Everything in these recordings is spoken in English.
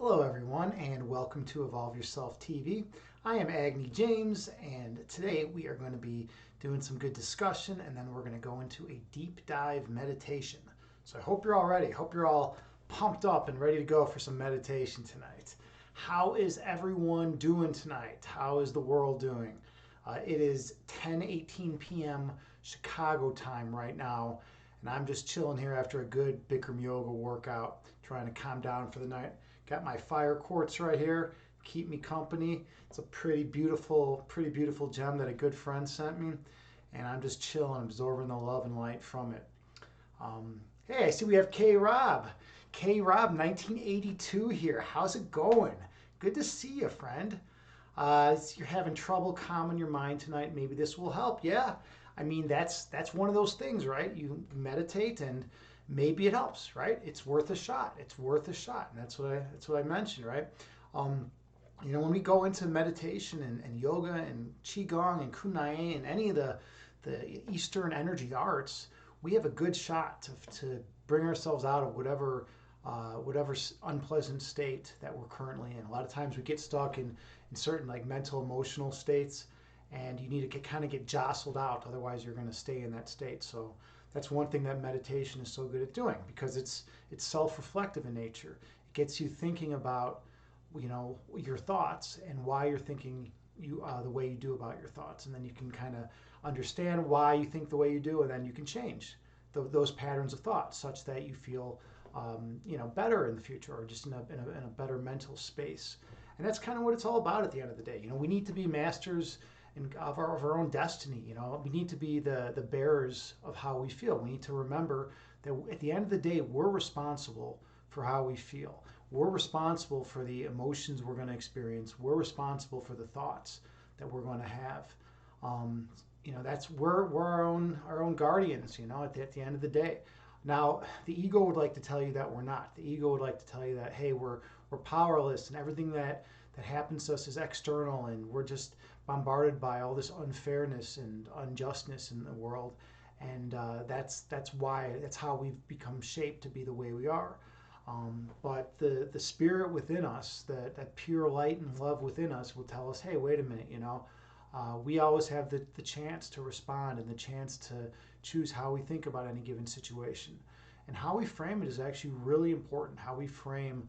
Hello everyone and welcome to Evolve Yourself TV. I am Agni James and today we are going to be doing some good discussion and then we're going to go into a deep dive meditation. So I hope you're all ready. I hope you're all pumped up and ready to go for some meditation tonight. How is everyone doing tonight? How is the world doing? It is 10:18 p.m. Chicago time right now and I'm just chilling here after a good Bikram yoga workout, trying to calm down for the night. Got my fire quartz right here, keep me company. It's a pretty beautiful gem that a good friend sent me, and I'm just chilling, absorbing the love and light from it. Hey, I see we have K-Rob. K-Rob 1982 here. How's it going? Good to see you, friend. You're having trouble calming your mind tonight. Maybe this will help. Yeah, I mean that's one of those things, right? You meditate and maybe it helps, right? It's worth a shot. It's worth a shot, and that's what I mentioned, right? When we go into meditation and yoga and qigong and kunai and any of the Eastern energy arts, we have a good shot to bring ourselves out of whatever unpleasant state that we're currently in. A lot of times we get stuck in certain like mental emotional states, and you need to kind of get jostled out, otherwise you're going to stay in that state. So that's one thing that meditation is so good at doing, because it's self-reflective in nature. It gets you thinking about your thoughts and why you're thinking the way you do about your thoughts, and then you can kind of understand why you think the way you do, and then you can change those patterns of thought such that you feel better in the future, or just in a better mental space. And that's kind of what it's all about at the end of the day. We need to be masters of our own destiny. We need to be the bearers of how we feel. We need to remember that at the end of the day, we're responsible for how we feel. We're responsible for the emotions we're going to experience. We're responsible for the thoughts that we're going to have. We're our own guardians. At the end of the day. Now, the ego would like to tell you that we're not. The ego would like to tell you that, hey, we're powerless, and everything that happens to us is external, and we're just bombarded by all this unfairness and unjustness in the world, and that's how we've become shaped to be the way we are. But the spirit within us, that pure light and love within us, will tell us, hey, wait a minute, we always have the chance to respond and the chance to choose how we think about any given situation. And how we frame it is actually really important. How we frame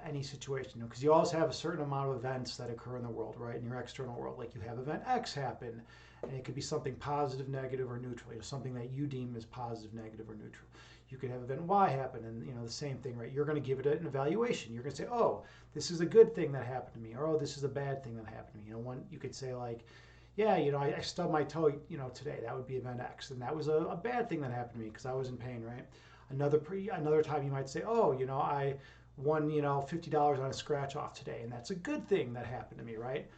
any situation, because you always have a certain amount of events that occur in the world, right? In your external world, like you have event X happen, and it could be something positive, negative, or neutral. Something that you deem as positive, negative, or neutral. You could have event Y happen, and the same thing, right? You're going to give it an evaluation. You're going to say, oh, this is a good thing that happened to me, or oh, this is a bad thing that happened to me. One you could say like, yeah, I stubbed my toe, today. That would be event X, and that was a bad thing that happened to me because I was in pain, right? Another time you might say, oh, I won, $50 on a scratch off today, and that's a good thing that happened to me, right?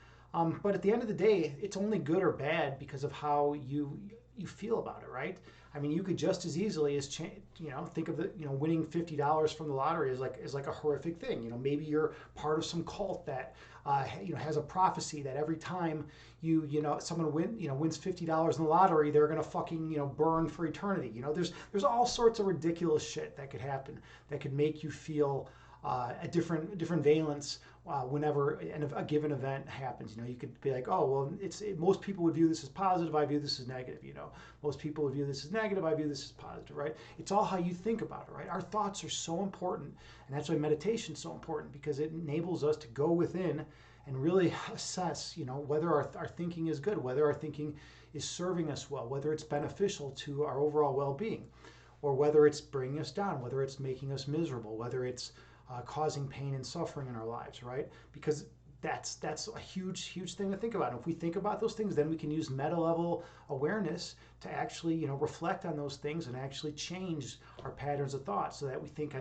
But at the end of the day, it's only good or bad because of how you feel about it, right? I mean, you could just as easily as think of winning $50 from the lottery as like a horrific thing. Maybe you're part of some cult that has a prophecy that every time someone wins $50 in the lottery, they're gonna fucking burn for eternity. There's all sorts of ridiculous shit that could happen that could make you feel a different valence whenever a given event happens. You could be like, oh, well, most people would view this as positive, I view this as negative. Most people would view this as negative, I view this as positive, right? It's all how you think about it, right? Our thoughts are so important, and that's why meditation is so important, because it enables us to go within and really assess, whether our thinking is good, whether our thinking is serving us well, whether it's beneficial to our overall well-being, or whether it's bringing us down, whether it's making us miserable, whether it's causing pain and suffering in our lives, right? Because that's a huge thing to think about. And if we think about those things, then we can use meta level awareness to actually reflect on those things and actually change our patterns of thought, so that we think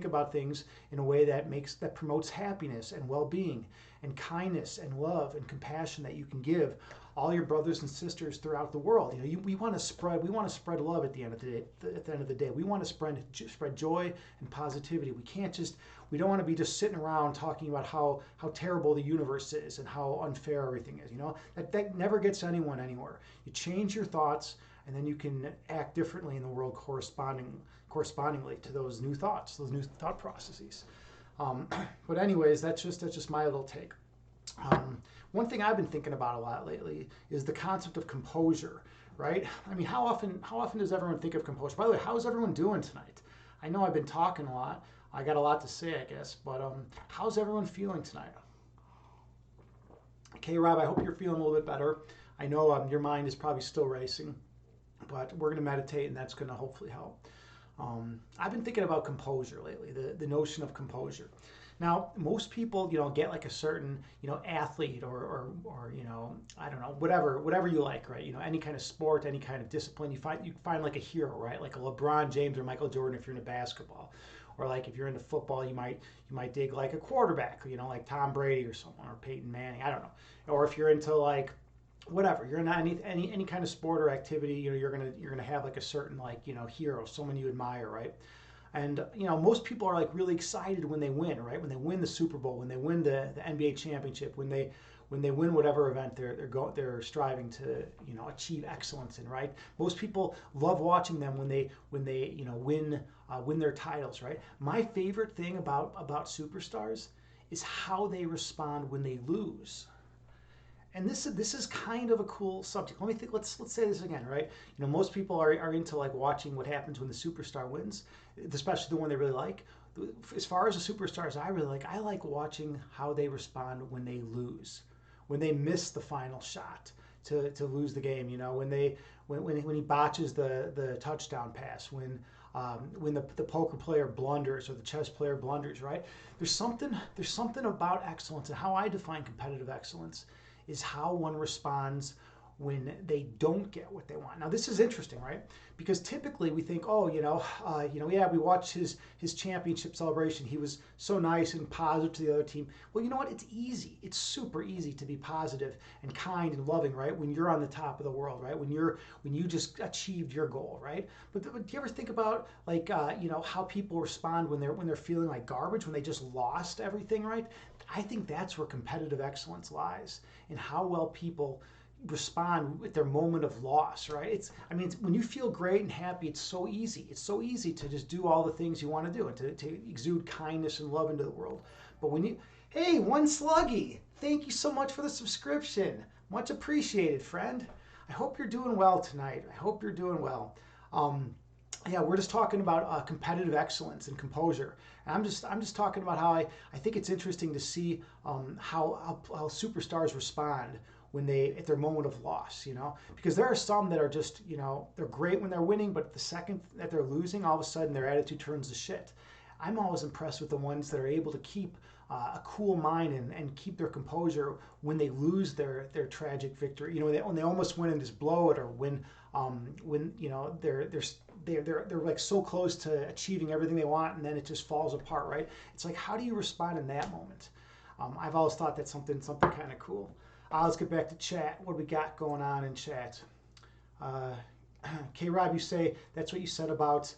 about things in a way that promotes happiness and well-being and kindness and love and compassion that you can give all your brothers and sisters throughout the world. We want to spread love at the end of the day. We want to spread joy and positivity. We don't want to be just sitting around talking about how terrible the universe is and how unfair everything is. That never gets anyone anywhere. You change your thoughts, and then you can act differently in the world correspondingly to those new thoughts, those new thought processes. Um, but anyways, that's just my little take. One thing I've been thinking about a lot lately is the concept of composure, right? I mean, how often does everyone think of composure? By the way, how's everyone doing tonight? I know I've been talking a lot. I got a lot to say, I guess, but how's everyone feeling tonight? Okay, Rob, I hope you're feeling a little bit better. I know your mind is probably still racing, but we're going to meditate, and that's going to hopefully help. I've been thinking about composure lately, the notion of composure. Now, most people, get like a certain, athlete or I don't know, whatever you like, right? Any kind of sport, any kind of discipline, you find like a hero, right? Like a LeBron James or Michael Jordan if you're into basketball, or like if you're into football, you might dig like a quarterback, like Tom Brady or someone, or Peyton Manning, I don't know. Or if you're into like whatever, you're in any kind of sport or activity, you're gonna have like a certain like hero, someone you admire, right? And most people are like really excited when they win, right? When they win the Super Bowl, when they win the NBA championship, when they win whatever event they're striving to achieve excellence in, right? Most people love watching them when they win their titles, right? My favorite thing about superstars is how they respond when they lose. And this is kind of a cool subject. Let me think. Let's say this again, right? Most people are into like watching what happens when the superstar wins, especially the one they really like. As far as the superstars I really like, I like watching how they respond when they lose, when they miss the final shot to lose the game. When he botches the touchdown pass, when the poker player blunders or the chess player blunders, right? There's something about excellence, and how I define competitive excellence is how one responds when they don't get what they want. Now this is interesting, right? Because typically we think, oh, yeah, we watched his championship celebration. He was so nice and positive to the other team. Well, you know what? It's easy. It's super easy to be positive and kind and loving, right? When you're on the top of the world, right? When you just achieved your goal, right? But do you ever think about like how people respond when they're feeling like garbage, when they just lost everything, right? I think that's where competitive excellence lies, in how well people respond at their moment of loss, right? When you feel great and happy, it's so easy. It's so easy to just do all the things you want to do and to exude kindness and love into the world. But hey, One Sluggy, thank you so much for the subscription. Much appreciated, friend. I hope you're doing well tonight. I hope you're doing well. Yeah, we're just talking about competitive excellence and composure. And I'm just talking about how I think it's interesting to see how superstars respond when at their moment of loss, because there are some that are just, they're great when they're winning, but the second that they're losing, all of a sudden their attitude turns to shit. I'm always impressed with the ones that are able to keep a cool mind and keep their composure when they lose their tragic victory. When they almost win and just blow it, or when they're like so close to achieving everything they want and then it just falls apart, right? It's like, how do you respond in that moment? I've always thought that's something kind of cool. Let's get back to chat. What do we got going on in chat? K-Rob, you say that's what you said about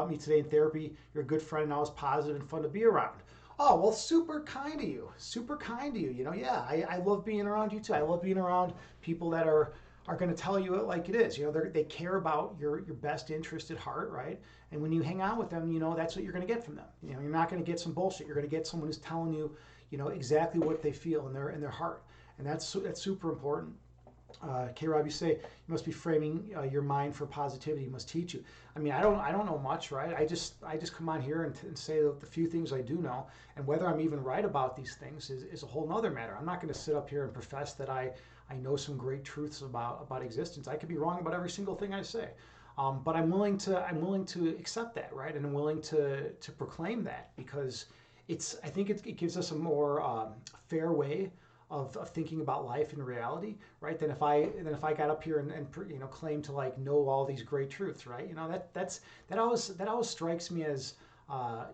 me today in therapy. You're a good friend and always positive and fun to be around. Oh, well, super kind of you. Super kind of you. Yeah, I love being around you too. I love being around people that are going to tell you it like it is. They care about your best interest at heart, right? And when you hang out with them, that's what you're going to get from them. You're not going to get some bullshit. You're going to get someone who's telling you, exactly what they feel in their heart. And that's super important. K-Rob, you say you must be framing your mind for positivity. You must teach you. I don't know much, right? I just come on here and say the few things I do know, and whether I'm even right about these things is a whole nother matter. I'm not going to sit up here and profess that I know some great truths about existence. I could be wrong about every single thing I say, but I'm willing to accept that, right? And I'm willing to proclaim that, because I think it gives us a more fair way of thinking about life and reality, right? Than if I got up here and claim to like know all these great truths, right? That always strikes me as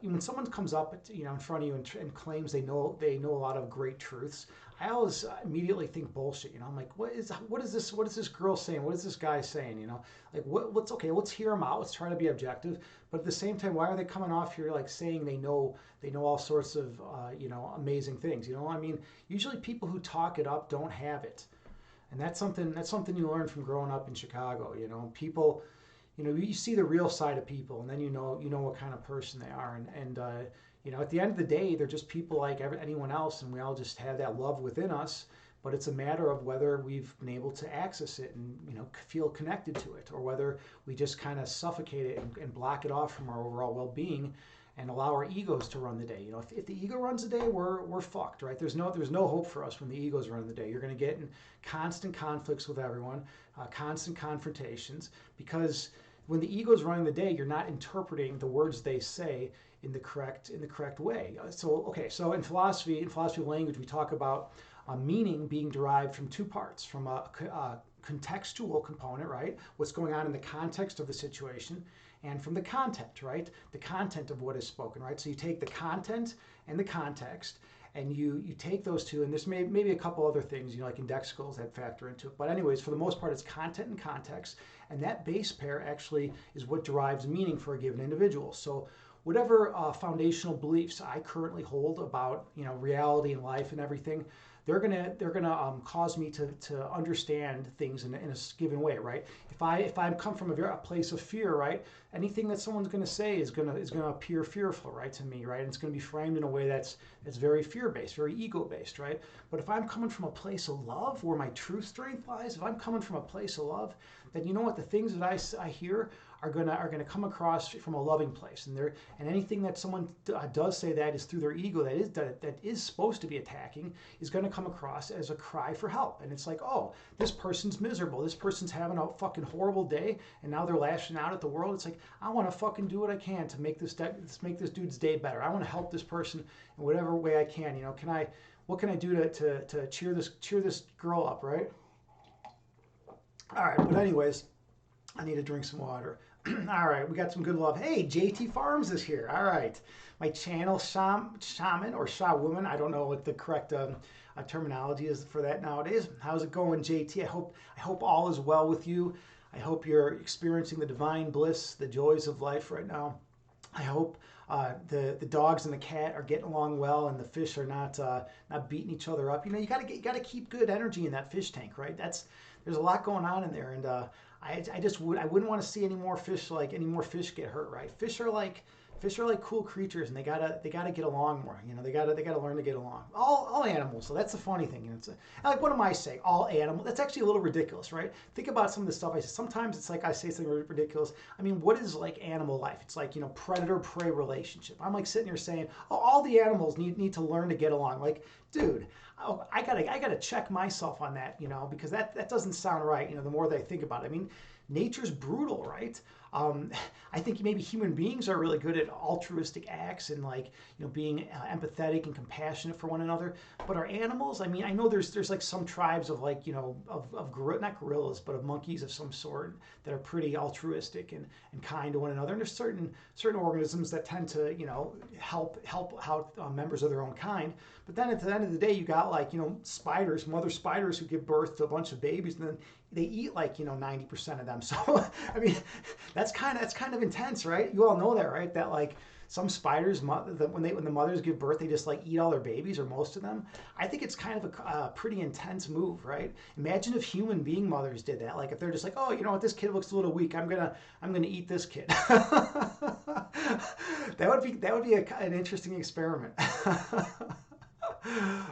when someone comes up in front of you and claims they know a lot of great truths. I always immediately think bullshit. I'm like, what is this girl saying? What is this guy saying? Like what's okay? Let's hear them out. Let's try to be objective. But at the same time, why are they coming off here like saying they know all sorts of amazing things? Usually people who talk it up don't have it, and that's something you learn from growing up in Chicago. People, you see the real side of people, and then you know what kind of person they are, and At the end of the day, they're just people like anyone else, and we all just have that love within us. But it's a matter of whether we've been able to access it and feel connected to it, or whether we just kind of suffocate it and block it off from our overall well-being and allow our egos to run the day. If the ego runs the day, we're fucked, right? There's no hope for us when the ego's running the day. You're going to get in constant conflicts with everyone, constant confrontations, because when the ego's running the day, you're not interpreting the words they say in the correct way. So in philosophy of language, we talk about meaning being derived from two parts: from a contextual component, right? What's going on in the context of the situation, and from the content, right? The content of what is spoken, right? So you take the content and the context, and you take those two, and there's maybe a couple other things, like indexicals that factor into it. But anyways, for the most part, it's content and context, and that base pair actually is what derives meaning for a given individual. So whatever foundational beliefs I currently hold about, reality and life and everything, they're gonna cause me to understand things in a given way, right? If I come from a place of fear, right, anything that someone's gonna say is gonna appear fearful, right, to me, right, and it's gonna be framed in a way that's very fear-based, very ego-based, right? But if I'm coming from a place of love, where my true strength lies, if I'm coming from a place of love, then you know what, the things that I hear are gonna come across from a loving place, and anything that someone does say that is through their ego, that is supposed to be attacking, is gonna come across as a cry for help. And it's like, oh, this person's miserable, this person's having a fucking horrible day, and now they're lashing out at the world. It's like, I want to fucking do what I can to make this dude's day better. I want to help this person in whatever way I can. What can I do to cheer this girl up, right? All right, but anyways, I need to drink some water. All right, we got some good love. Hey, JT Farms is here. All right, my channel shaman or shawoman. I don't know what the correct terminology is for that nowadays. How's it going, JT? I hope all is well with you. I hope you're experiencing the divine bliss, the joys of life right now. I hope the dogs and the cat are getting along well, and the fish are not beating each other up. You gotta keep good energy in that fish tank, right? There's a lot going on in there, and I wouldn't want to see any more fish get hurt, right? Fish are like cool creatures, and they gotta get along more. They gotta learn to get along. All animals. So that's the funny thing. Like, what am I saying? All animals. That's actually a little ridiculous, right? Think about some of the stuff I say. Sometimes it's like I say something ridiculous. I mean, what is like animal life? It's like, predator-prey relationship. I'm like sitting here saying, oh, all the animals need to learn to get along. Like, dude, I gotta check myself on that, because that doesn't sound right. The more that I think about it, I mean, nature's brutal, right? I think maybe human beings are really good at altruistic acts and being empathetic and compassionate for one another. But our animals, I mean, I know there's like some tribes of not gorillas, but of monkeys of some sort that are pretty altruistic and kind to one another. And there's certain organisms that tend to help out members of their own kind. But then at the end of the day, you got spiders, mother spiders, who give birth to a bunch of babies, and then they eat 90% of them. So I mean, that's kind of intense, right? You all know that, right? That some spiders, when the mothers give birth, they just eat all their babies, or most of them. I think it's kind of a pretty intense move, right? Imagine if human being mothers did that. If they're just like, oh, you know what, this kid looks a little weak, I'm gonna eat this kid. That would be an interesting experiment.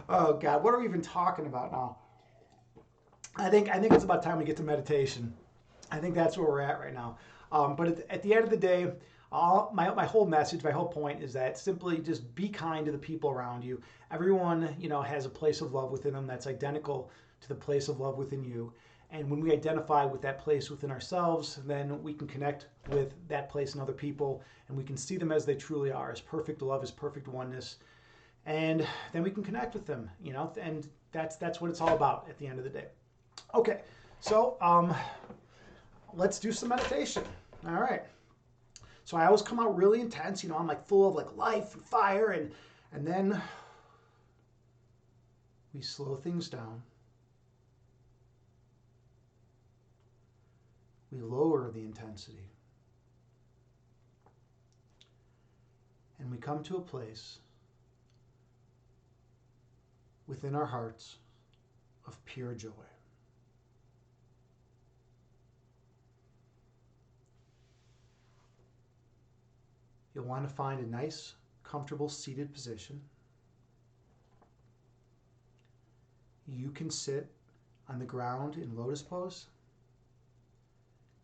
Oh God, what are we even talking about now? I think it's about time we get to meditation. I think that's where we're at right now. But at the end of the day, my whole message, my whole point is that simply just be kind to the people around you. Everyone, has a place of love within them that's identical to the place of love within you. And when we identify with that place within ourselves, then we can connect with that place in other people, and we can see them as they truly are, as perfect love, as perfect oneness. And then we can connect with them, and that's what it's all about at the end of the day. Okay, so let's do some meditation. All right. So I always come out really intense, I'm full of life and fire, and then we slow things down. We lower the intensity. And we come to a place within our hearts of pure joy. You'll want to find a nice, comfortable seated position. You can sit on the ground in lotus pose.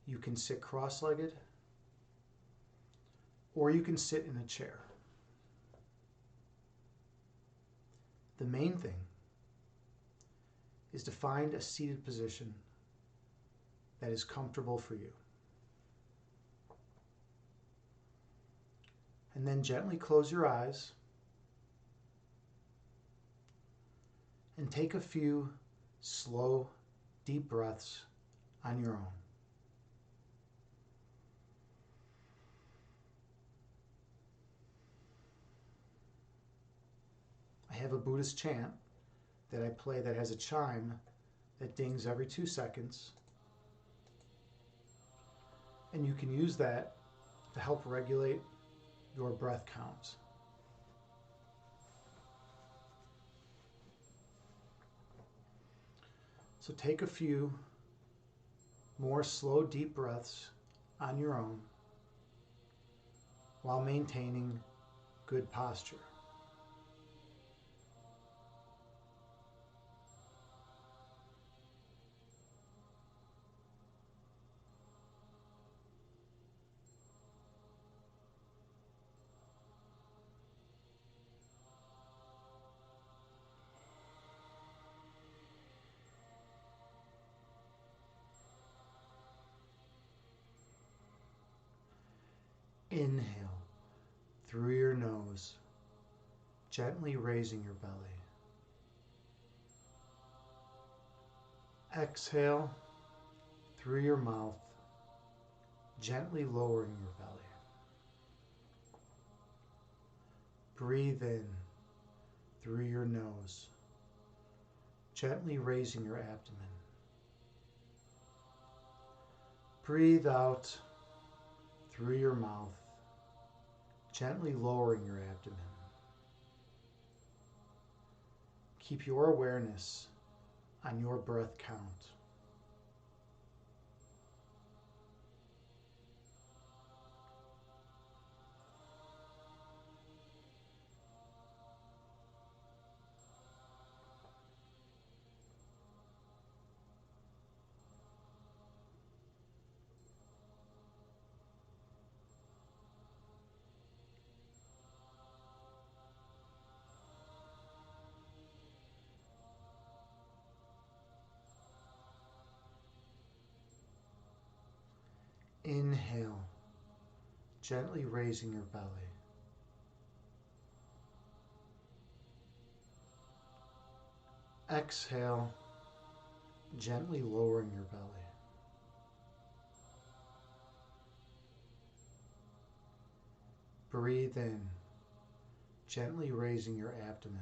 You can sit cross-legged, or you can sit in a chair. The main thing is to find a seated position that is comfortable for you. And then gently close your eyes and take a few slow, deep breaths on your own. I have a Buddhist chant that I play that has a chime that dings every 2 seconds. And you can use that to help regulate your breath counts. So take a few more slow, deep breaths on your own while maintaining good posture. Inhale through your nose, gently raising your belly. Exhale through your mouth, gently lowering your belly. Breathe in through your nose, gently raising your abdomen. Breathe out through your mouth, gently lowering your abdomen. Keep your awareness on your breath count. Inhale, gently raising your belly. Exhale, gently lowering your belly. Breathe in, gently raising your abdomen.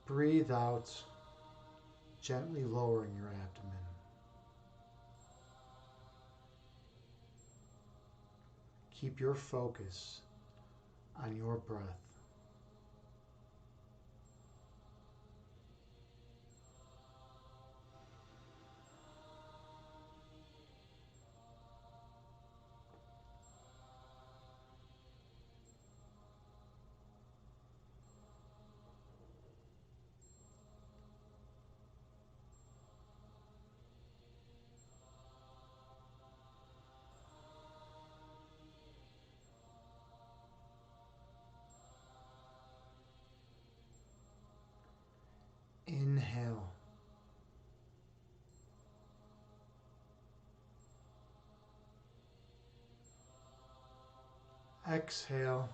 Breathe out, gently lowering your abdomen. Keep your focus on your breath. Inhale. Exhale.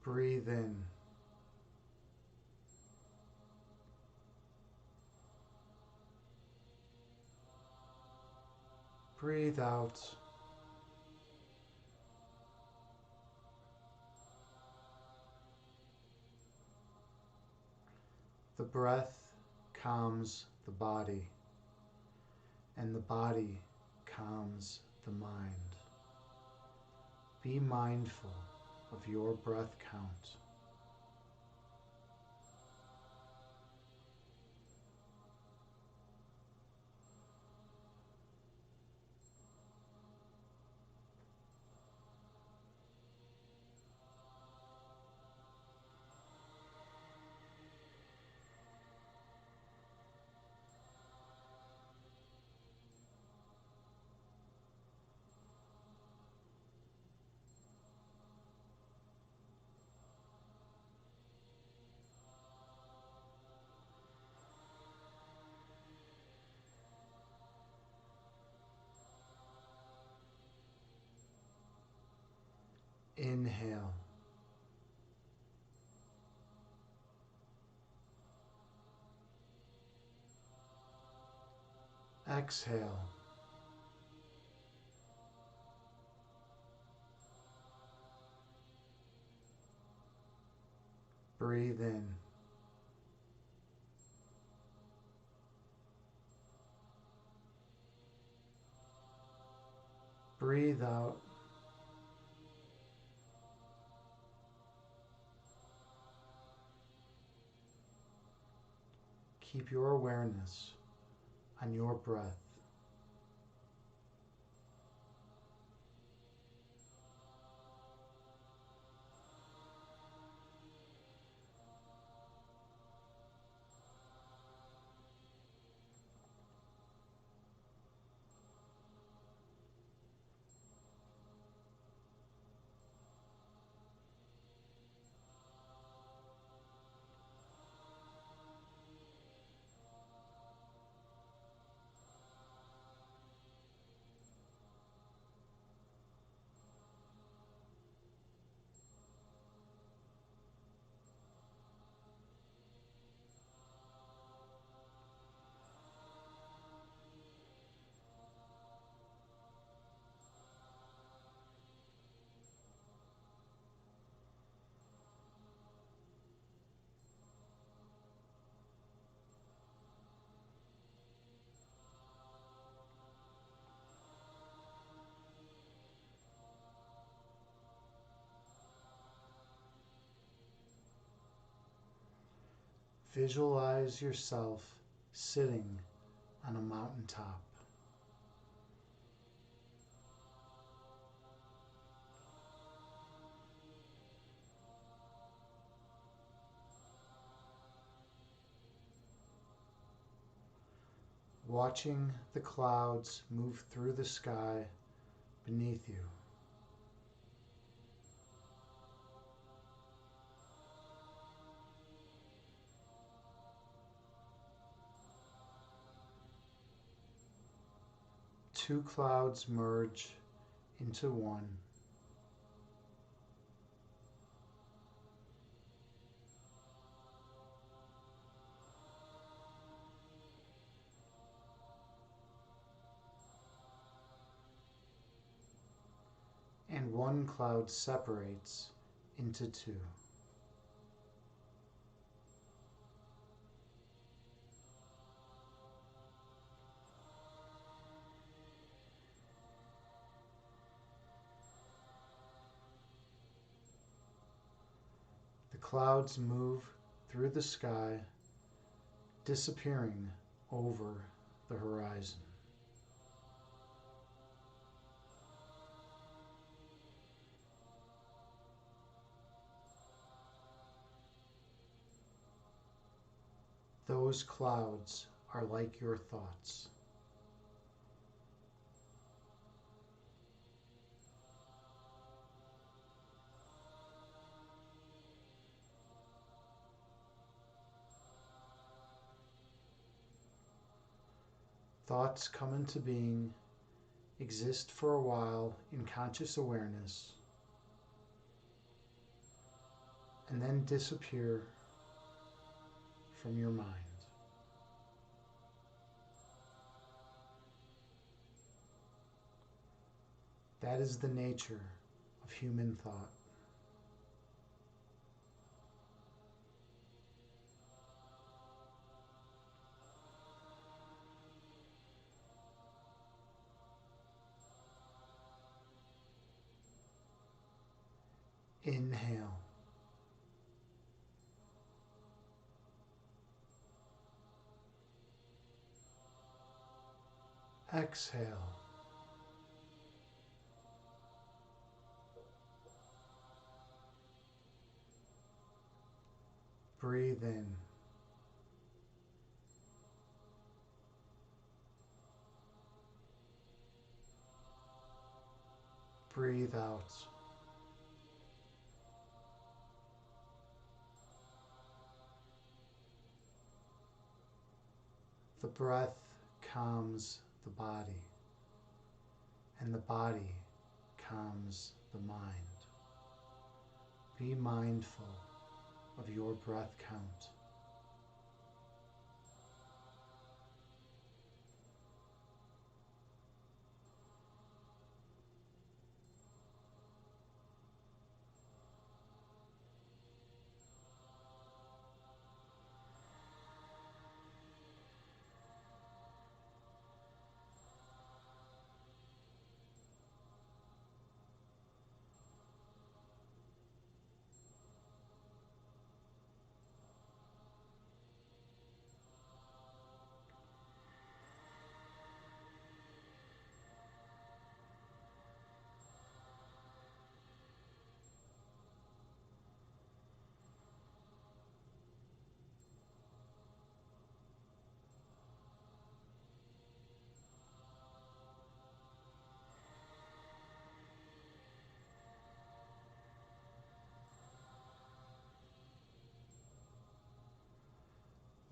Breathe in. Breathe out. The breath calms the body, and the body calms the mind. Be mindful of your breath count. Inhale. Exhale. Breathe in. Breathe out. Keep your awareness on your breath. Visualize yourself sitting on a mountaintop. Watching the clouds move through the sky beneath you. Two clouds merge into one. And one cloud separates into two. The clouds move through the sky, disappearing over the horizon. Those clouds are like your thoughts. Thoughts come into being, exist for a while in conscious awareness, and then disappear from your mind. That is the nature of human thought. Inhale. Exhale. Breathe in. Breathe out. The breath calms the body, and the body calms the mind. Be mindful of your breath count.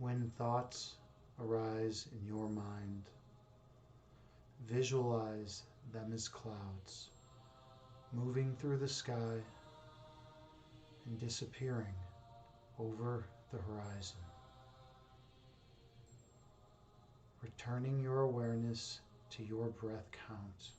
When thoughts arise in your mind, visualize them as clouds moving through the sky and disappearing over the horizon. Returning your awareness to your breath count.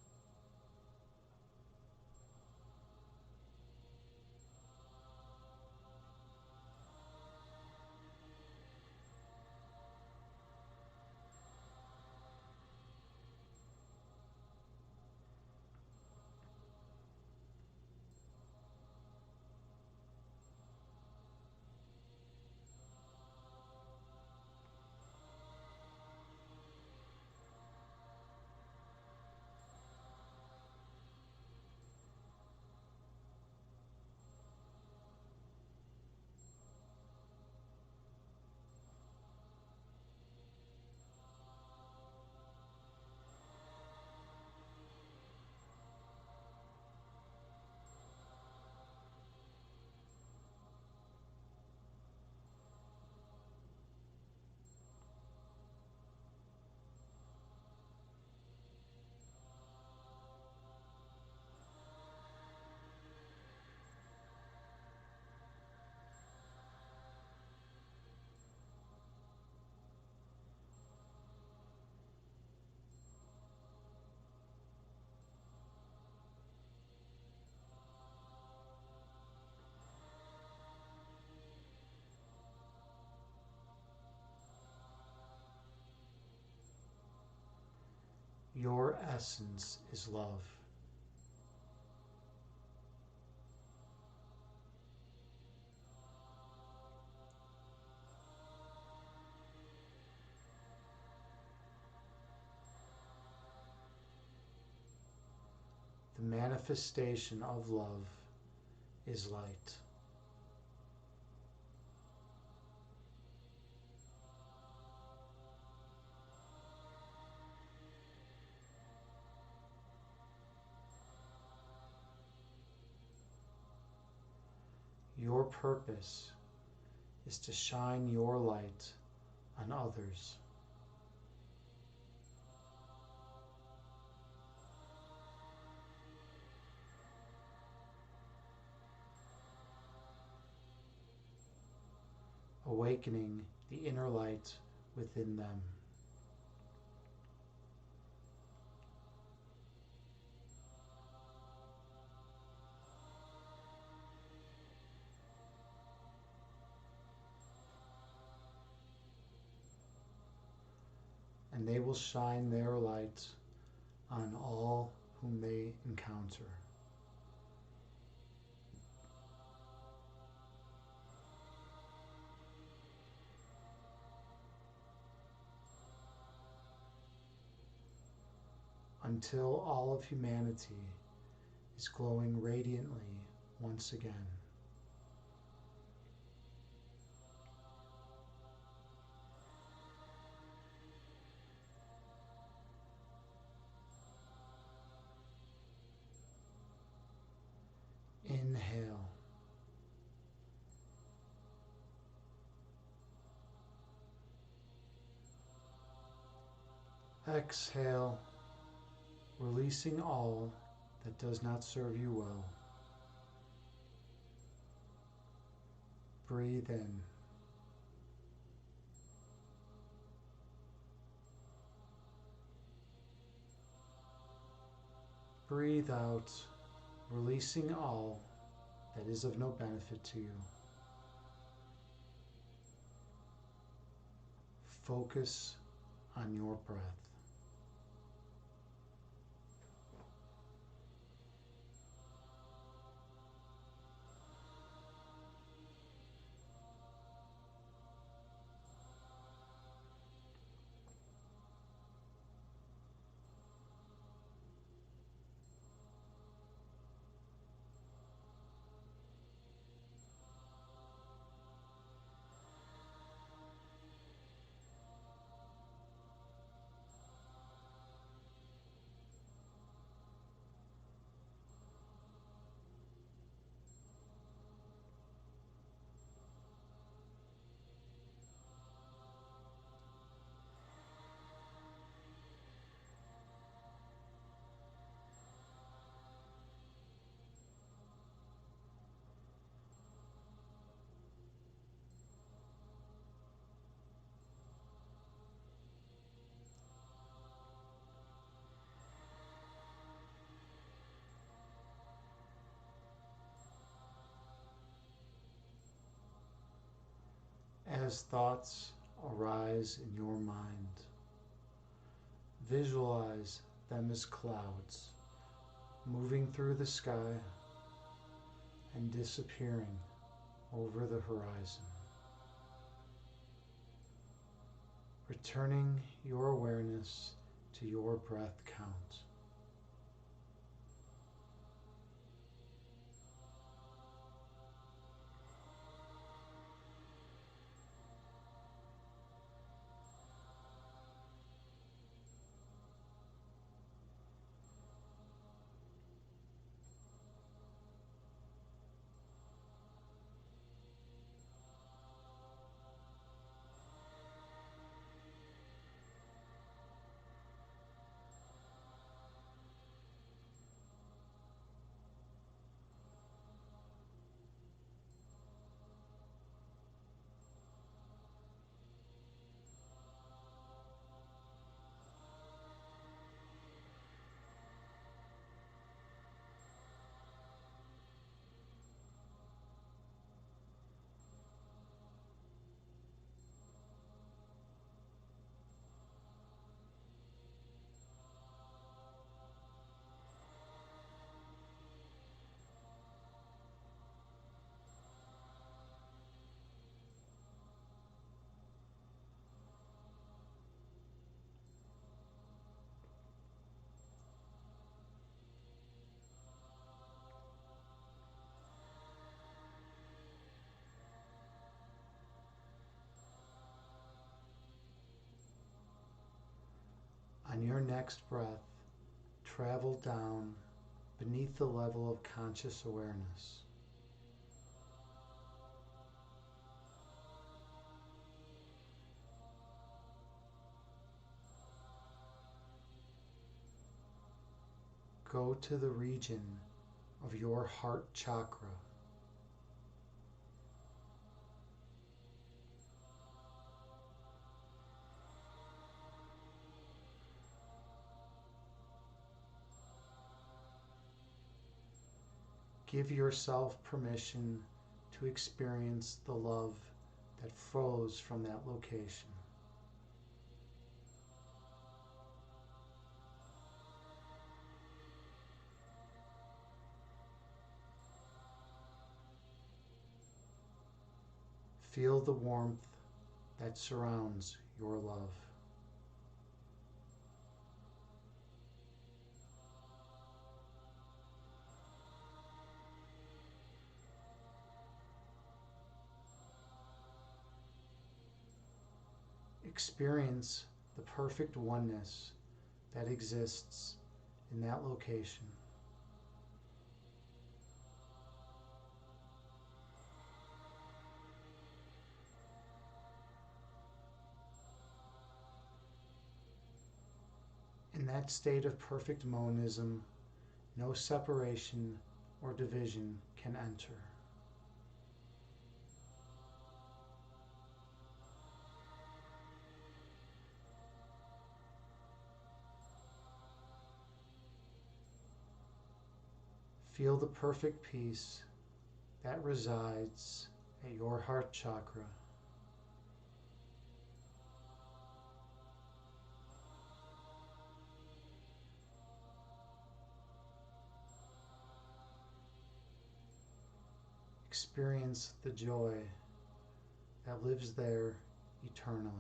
Your essence is love. The manifestation of love is light. Your purpose is to shine your light on others. Awakening the inner light within them. And they will shine their light on all whom they encounter. Until all of humanity is glowing radiantly once again. Inhale. Exhale, releasing all that does not serve you well. Breathe in. Breathe out, releasing all that is of no benefit to you. Focus on your breath. As thoughts arise in your mind, visualize them as clouds moving through the sky and disappearing over the horizon. Returning your awareness to your breath count. On your next breath, travel down beneath the level of conscious awareness. Go to the region of your heart chakra. Give yourself permission to experience the love that flows from that location. Feel the warmth that surrounds your love. Experience the perfect oneness that exists in that location. In that state of perfect monism, no separation or division can enter. Feel the perfect peace that resides at your heart chakra. Experience the joy that lives there eternally.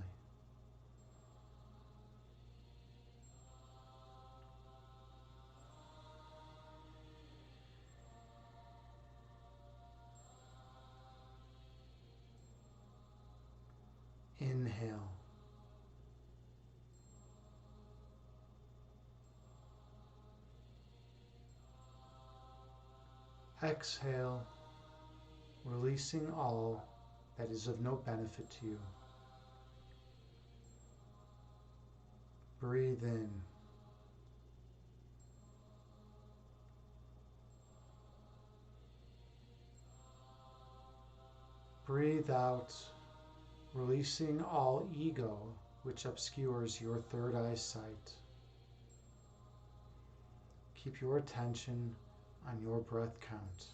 Inhale. Exhale, releasing all that is of no benefit to you. Breathe in. Breathe out, releasing all ego which obscures your third eye sight. Keep your attention on your breath count.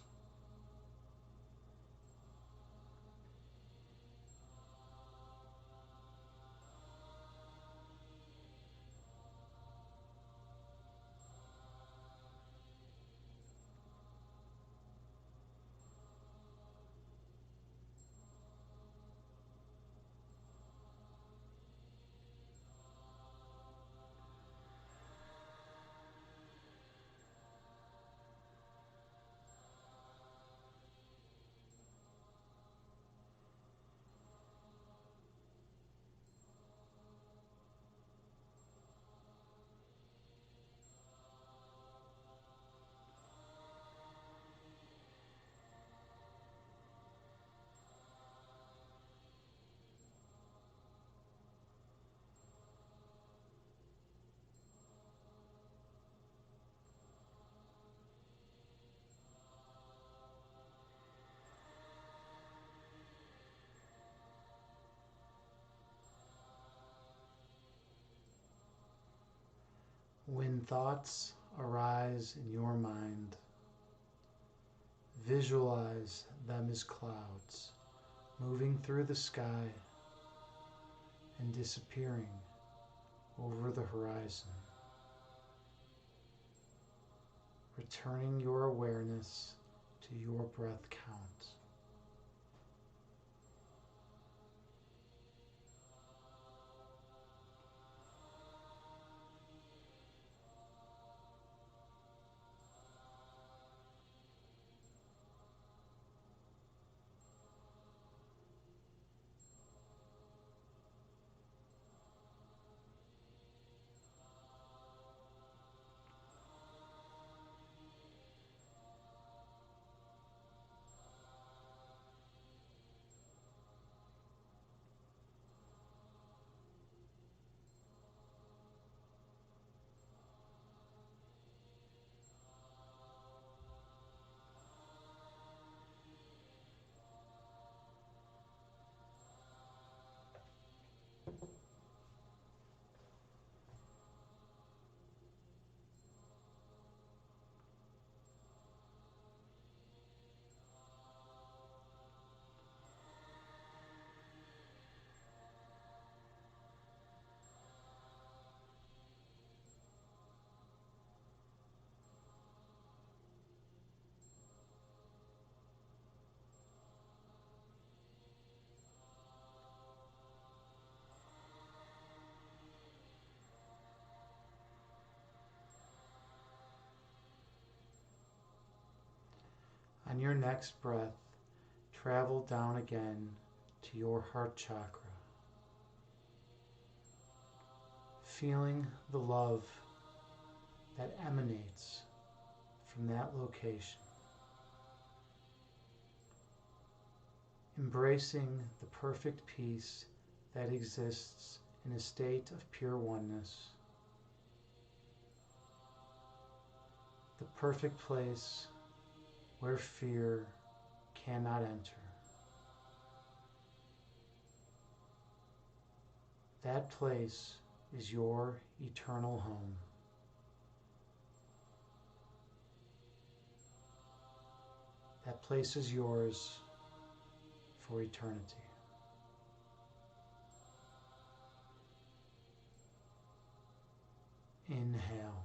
When thoughts arise in your mind, visualize them as clouds moving through the sky and disappearing over the horizon. Returning your awareness to your breath count. On your next breath, travel down again to your heart chakra, feeling the love that emanates from that location. Embracing the perfect peace that exists in a state of pure oneness. The perfect place where fear cannot enter. That place is your eternal home. That place is yours for eternity. Inhale.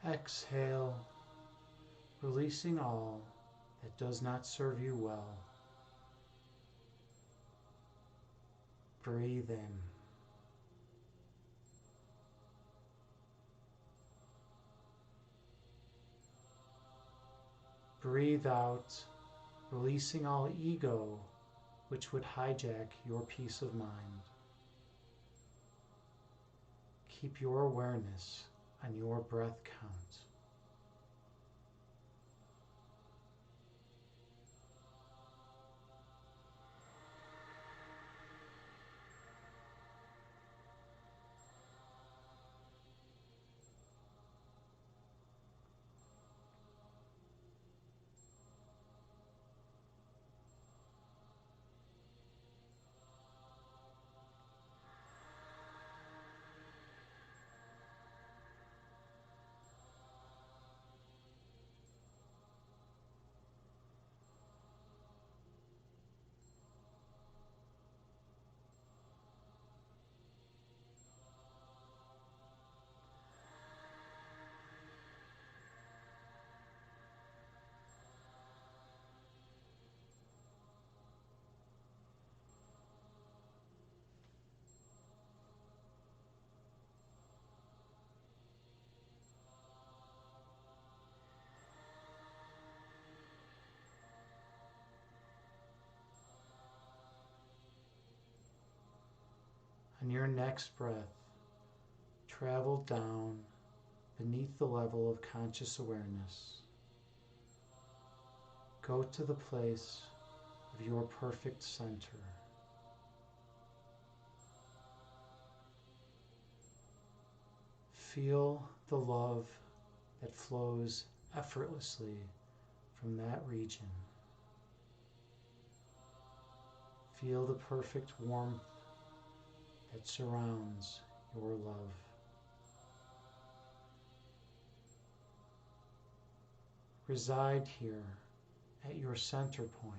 Exhale, releasing all that does not serve you well. Breathe in. Breathe out, releasing all ego which would hijack your peace of mind. Keep your awareness on your breath count. On your next breath, travel down beneath the level of conscious awareness. Go to the place of your perfect center. Feel the love that flows effortlessly from that region. Feel the perfect warmth that surrounds your love. Reside here at your center point.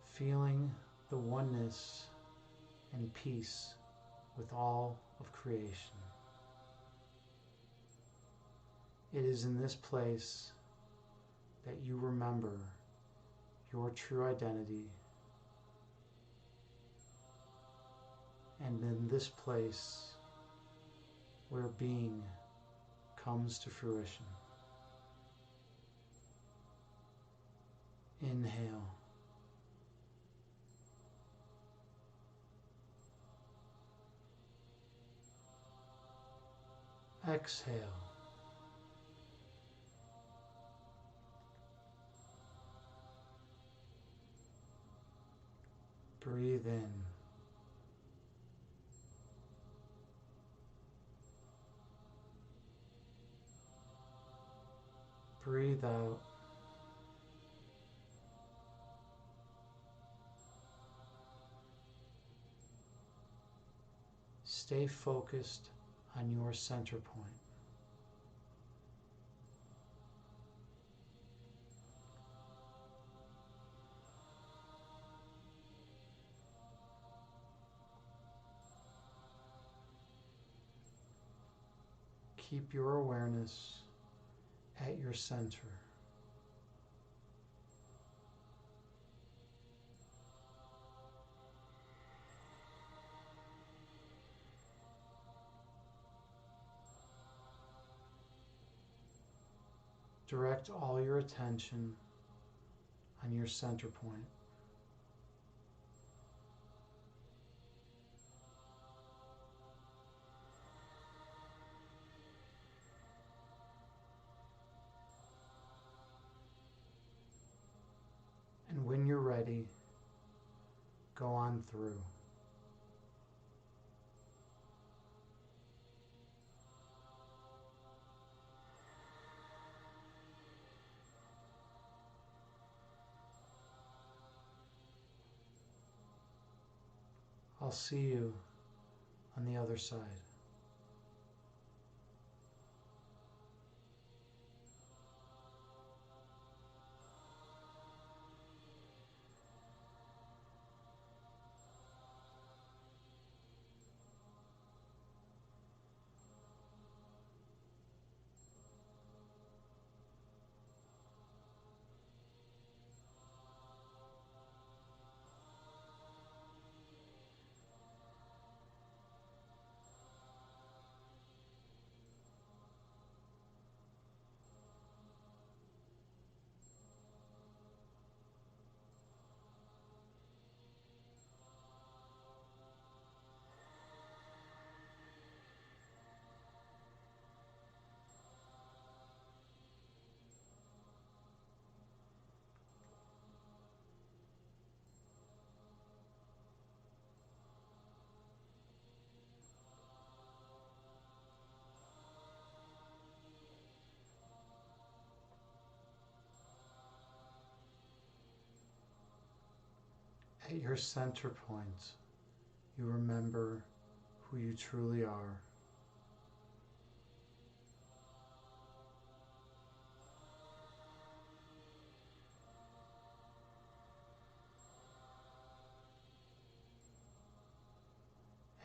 Feeling the oneness and peace with all of creation. It is in this place that you remember your true identity, and in this place where being comes to fruition. Inhale. Exhale. Breathe in. Breathe out. Stay focused on your center point. Keep your awareness at your center. Direct all your attention on your center point. And when you're ready, go on through. I'll see you on the other side. At your center point, you remember who you truly are.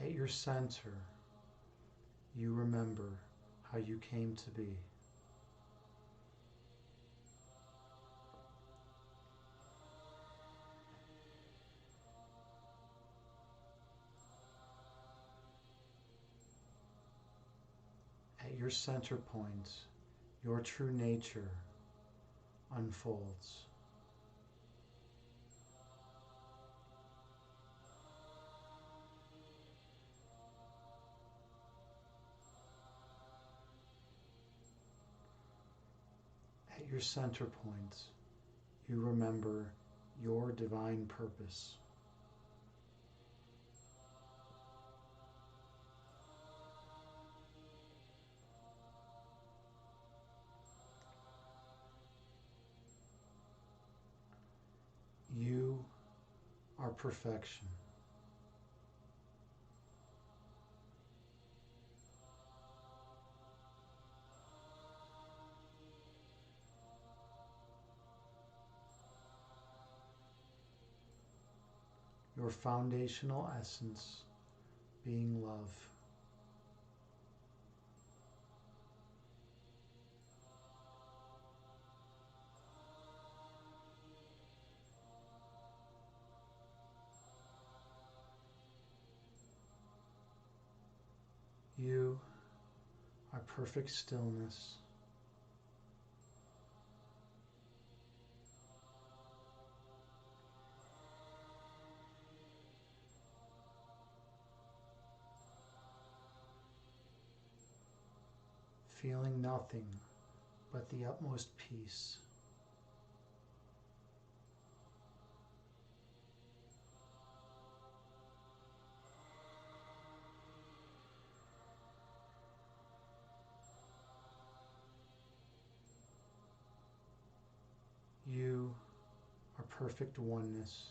At your center, you remember how you came to be. At your center point, your true nature unfolds. At your center point, you remember your divine purpose. You are perfection. Your foundational essence being love. You are perfect stillness. Feeling nothing but the utmost peace. You are perfect oneness.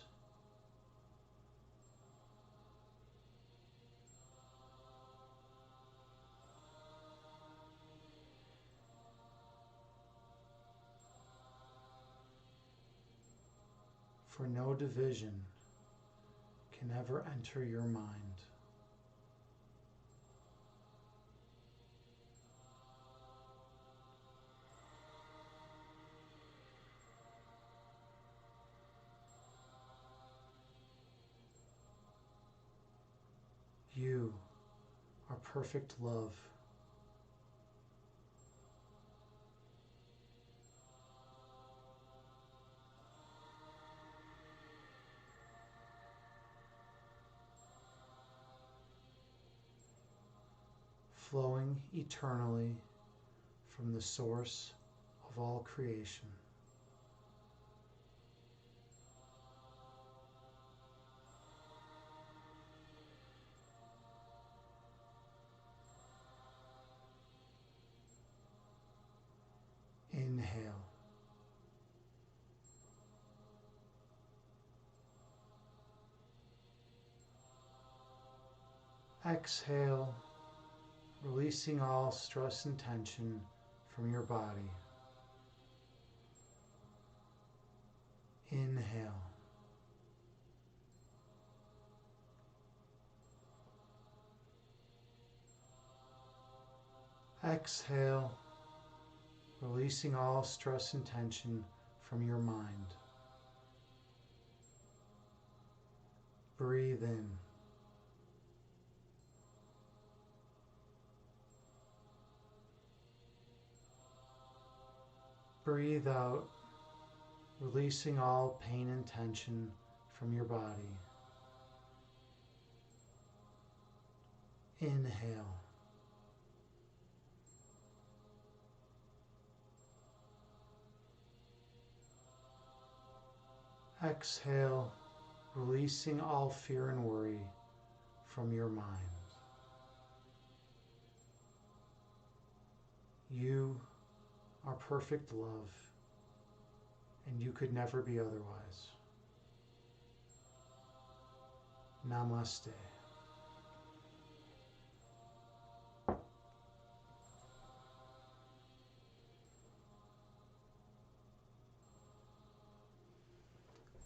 For no division can ever enter your mind. You are perfect love. Flowing eternally from the source of all creation. Inhale. Exhale, releasing all stress and tension from your body. Inhale. Exhale, releasing all stress and tension from your mind. Breathe in. Breathe out, releasing all pain and tension from your body. Inhale. Exhale, releasing all fear and worry from your mind. You are perfect love, and you could never be otherwise. Namaste.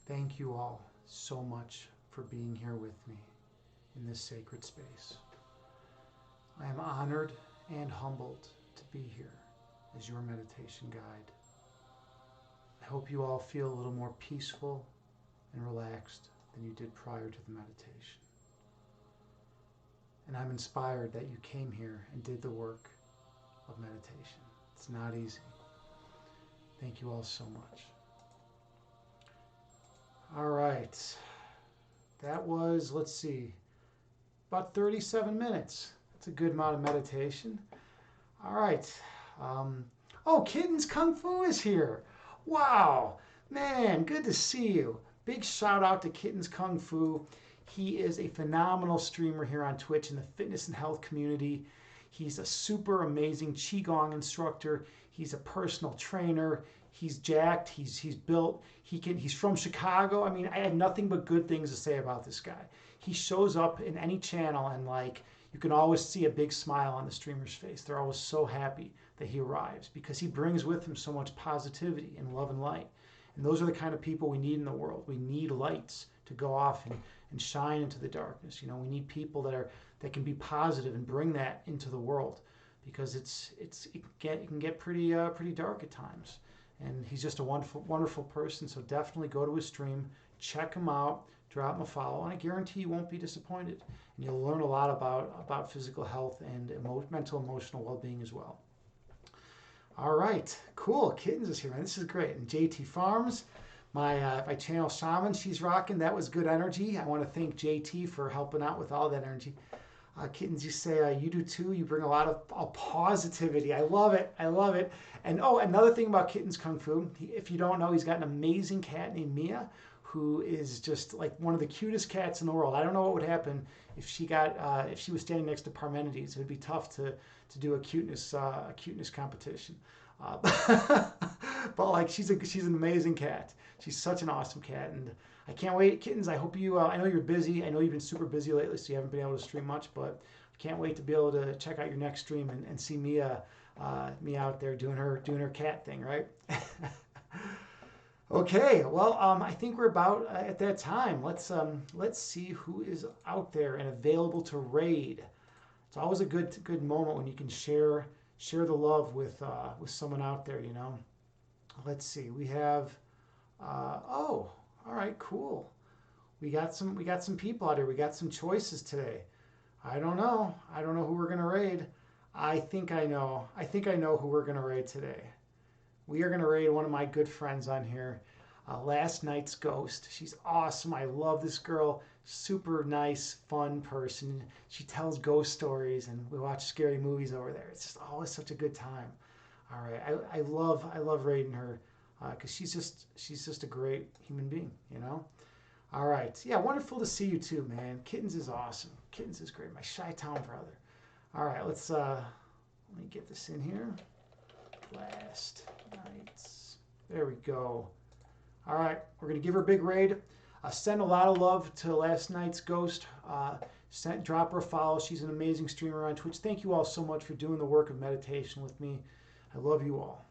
Thank you all so much for being here with me in this sacred space. I am honored and humbled to be here as your meditation guide. I hope you all feel a little more peaceful and relaxed than you did prior to the meditation. And I'm inspired that you came here and did the work of meditation. It's not easy. Thank you all so much. All right. That was, let's see, about 37 minutes. That's a good amount of meditation. All right. Oh, Kittens Kung Fu is here. Wow. Man, good to see you. Big shout out to Kittens Kung Fu. He is a phenomenal streamer here on Twitch in the fitness and health community. He's a super amazing Qigong instructor. He's a personal trainer. He's jacked. He's built. He's from Chicago. I mean, I had nothing but good things to say about this guy. He shows up in any channel and like you can always see a big smile on the streamer's face. They're always so happy that he arrives because he brings with him so much positivity and love and light. And those are the kind of people we need in the world. We need lights to go off and shine into the darkness. You know, we need people that can be positive and bring that into the world because it can get pretty dark at times. And he's just a wonderful person. So definitely go to his stream, check him out, drop him a follow, and I guarantee you won't be disappointed. And you'll learn a lot about physical health and mental, emotional well-being as well. All right, cool. Kittens is here, man. This is great. And JT Farms, my channel Shaman, she's rocking. That was good energy. I want to thank JT for helping out with all that energy. Kittens, you say you do too. You bring a lot of positivity. I love it. I love it. And oh, another thing about Kittens Kung Fu, if you don't know, he's got an amazing cat named Mia, who is just like one of the cutest cats in the world. I don't know what would happen if she was standing next to Parmenides. It would be tough to do a cuteness competition. But like she's an amazing cat. She's such an awesome cat, and I can't wait, Kittens. I hope you. I know you're busy. I know you've been super busy lately, so you haven't been able to stream much. But I can't wait to be able to check out your next stream and see Mia out there doing her cat thing, right? Okay, well, I think we're about at that time. Let's see who is out there and available to raid. It's always a good moment when you can share the love with someone out there, you know. Let's see. We have oh, all right, cool. We got some people out here. We got some choices today. I don't know who we're gonna raid. I think I know who we're gonna raid today. We are gonna raid one of my good friends on here, Last Night's Ghost. She's awesome. I love this girl. Super nice, fun person. She tells ghost stories, and we watch scary movies over there. It's just always such a good time. All right, I love raiding her because she's just a great human being, you know. All right, yeah, wonderful to see you too, man. Kittens is awesome. Kittens is great. My Chi-Town brother. All right, let me get this in here. Last Nights. There we go. All right, we're gonna give her a big raid. Send a lot of love to Last Night's Ghost. drop her a follow. She's an amazing streamer on Twitch. Thank you all so much for doing the work of meditation with me. I love you all.